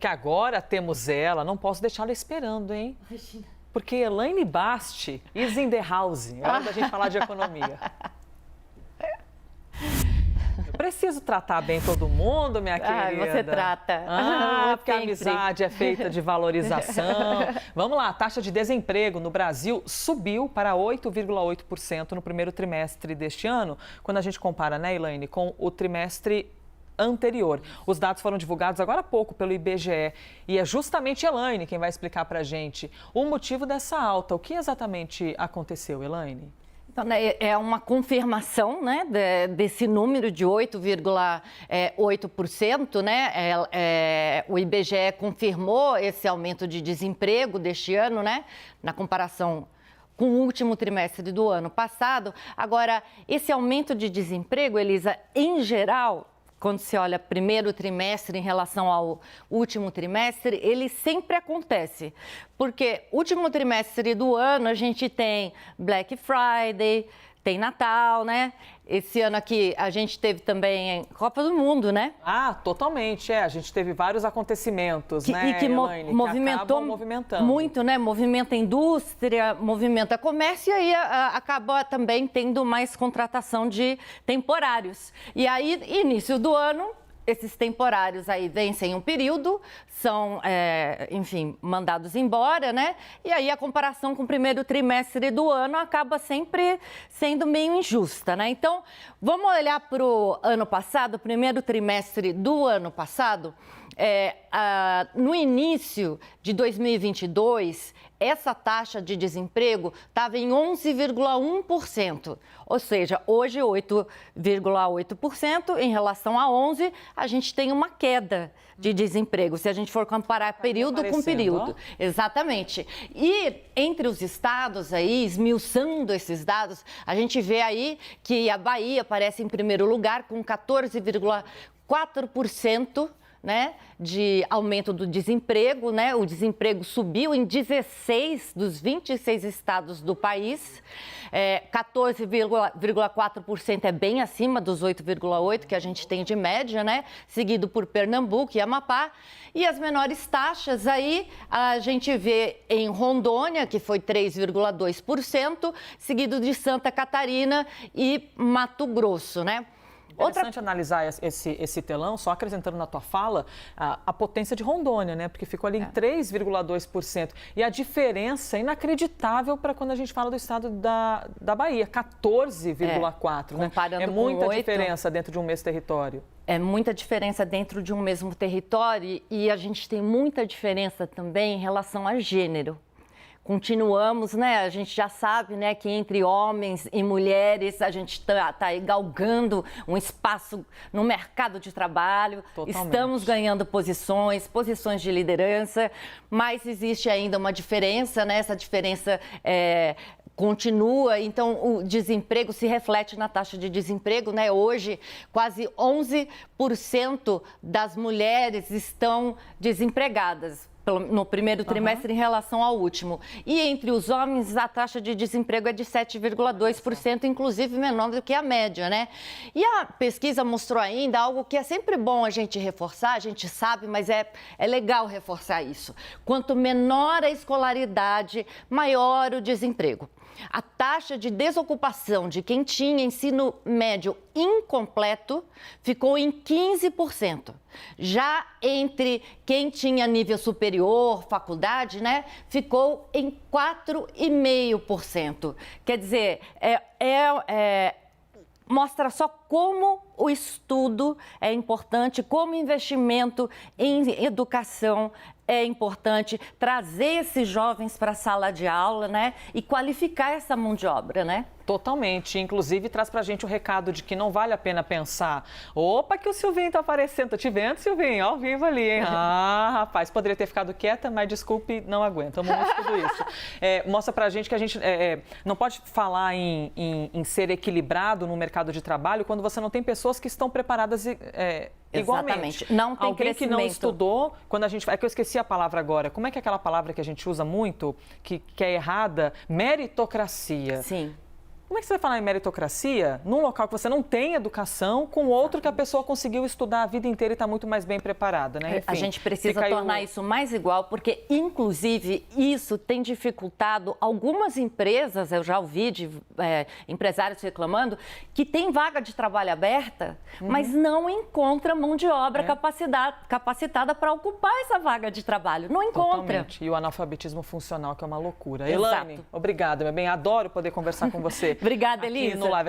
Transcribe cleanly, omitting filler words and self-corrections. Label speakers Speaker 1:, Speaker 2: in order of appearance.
Speaker 1: Que agora temos ela, não posso deixá-la esperando, hein?
Speaker 2: Imagina.
Speaker 1: Porque Elaine Basti is in the house. É hora da gente falar de economia. Eu preciso tratar bem todo mundo, minha querida.
Speaker 2: Você trata.
Speaker 1: Porque a amizade é feita de valorização. Vamos lá, a taxa de desemprego no Brasil subiu para 8,8% no primeiro trimestre deste ano, quando a gente compara, né, Elaine, com o trimestre anterior. Os dados foram divulgados agora há pouco pelo IBGE e é justamente Elaine quem vai explicar para a gente o motivo dessa alta. O que exatamente aconteceu, Elaine?
Speaker 2: Então, né, é uma confirmação, né, desse número de 8,8%, né? O IBGE confirmou esse aumento de desemprego deste ano, né, na comparação com o último trimestre do ano passado. Agora, esse aumento de desemprego, Elisa, em geral, quando se olha primeiro trimestre em relação ao último trimestre, ele sempre acontece. Porque último trimestre do ano a gente tem Black Friday, tem Natal, né? Esse ano aqui a gente teve também Copa do Mundo, né?
Speaker 1: Totalmente, a gente teve vários acontecimentos, né,
Speaker 2: E que
Speaker 1: Elaine,
Speaker 2: movimentou
Speaker 1: movimentando
Speaker 2: muito, né? Movimenta a indústria, movimenta comércio e aí acaba também tendo mais contratação de temporários. E aí, início do ano, esses temporários aí vencem um período, são, enfim, mandados embora, né? E aí a comparação com o primeiro trimestre do ano acaba sempre sendo meio injusta, né? Então, vamos olhar para o ano passado, o primeiro trimestre do ano passado. No início de 2022, essa taxa de desemprego estava em 11,1%, ou seja, hoje 8,8%, em relação a 11%, a gente tem uma queda de desemprego, se a gente for comparar período com período. Exatamente. E entre os estados aí, esmiuçando esses dados, a gente vê aí que a Bahia aparece em primeiro lugar com 14,4%, né, de aumento do desemprego, né? O desemprego subiu em 16 dos 26 estados do país, 14,4% é bem acima dos 8,8% que a gente tem de média, né? Seguido por Pernambuco e Amapá. E as menores taxas aí a gente vê em Rondônia, que foi 3,2%, seguido de Santa Catarina e Mato Grosso, né?
Speaker 1: Interessante analisar esse telão, só acrescentando na tua fala, a potência de Rondônia, né? Porque ficou ali em 3,2%. E a diferença é inacreditável para quando a gente fala do estado da Bahia, 14,4%. Né?
Speaker 2: Comparando
Speaker 1: é muita
Speaker 2: com
Speaker 1: diferença dentro de um mesmo território.
Speaker 2: É muita diferença dentro de um mesmo território e a gente tem muita diferença também em relação a gênero. Continuamos, né? A gente já sabe, né, que entre homens e mulheres a gente está aí galgando um espaço no mercado de trabalho.
Speaker 1: Totalmente.
Speaker 2: Estamos ganhando posições de liderança, mas existe ainda uma diferença, né? Essa diferença continua, então o desemprego se reflete na taxa de desemprego, né? Hoje, quase 11% das mulheres estão desempregadas no primeiro trimestre em relação ao último. E entre os homens, a taxa de desemprego é de 7,2%, inclusive menor do que a média, né? E a pesquisa mostrou ainda algo que é sempre bom a gente reforçar, a gente sabe, mas é legal reforçar isso. Quanto menor a escolaridade, maior o desemprego. A taxa de desocupação de quem tinha ensino médio incompleto ficou em 15%. Já entre quem tinha nível superior, faculdade, né, ficou em 4,5%. Quer dizer, mostra só como o estudo é importante, como o investimento em educação é importante, trazer esses jovens para a sala de aula, né, e qualificar essa mão de obra, né?
Speaker 1: Totalmente. Inclusive, traz pra gente o recado de que não vale a pena pensar, opa, que o Silvinho tá aparecendo, tô te vendo, Silvinho, ao vivo ali, hein? Rapaz, poderia ter ficado quieta, mas desculpe, não aguentamos tudo isso. Mostra pra gente que a gente não pode falar em ser equilibrado no mercado de trabalho quando você não tem pessoas que estão preparadas igualmente.
Speaker 2: Exatamente. Não tem
Speaker 1: alguém
Speaker 2: crescimento.
Speaker 1: que não estudou, quando a gente... É que eu esqueci a palavra agora. Como é que é aquela palavra que a gente usa muito, que é errada? Meritocracia.
Speaker 2: Sim.
Speaker 1: Como é que você vai falar em meritocracia num local que você não tem educação, com outro que a pessoa conseguiu estudar a vida inteira e está muito mais bem preparada, né? Enfim,
Speaker 2: a gente precisa tornar isso mais igual, porque, inclusive, isso tem dificultado algumas empresas, eu já ouvi de empresários reclamando, que tem vaga de trabalho aberta, mas não encontra mão de obra capacitada para ocupar essa vaga de trabalho. Não encontra.
Speaker 1: Totalmente. E o analfabetismo funcional, que é uma loucura.
Speaker 2: Exato.
Speaker 1: Elaine, obrigada, meu bem. Adoro poder conversar com você.
Speaker 2: Obrigada, Elisa.
Speaker 1: Aqui no Live.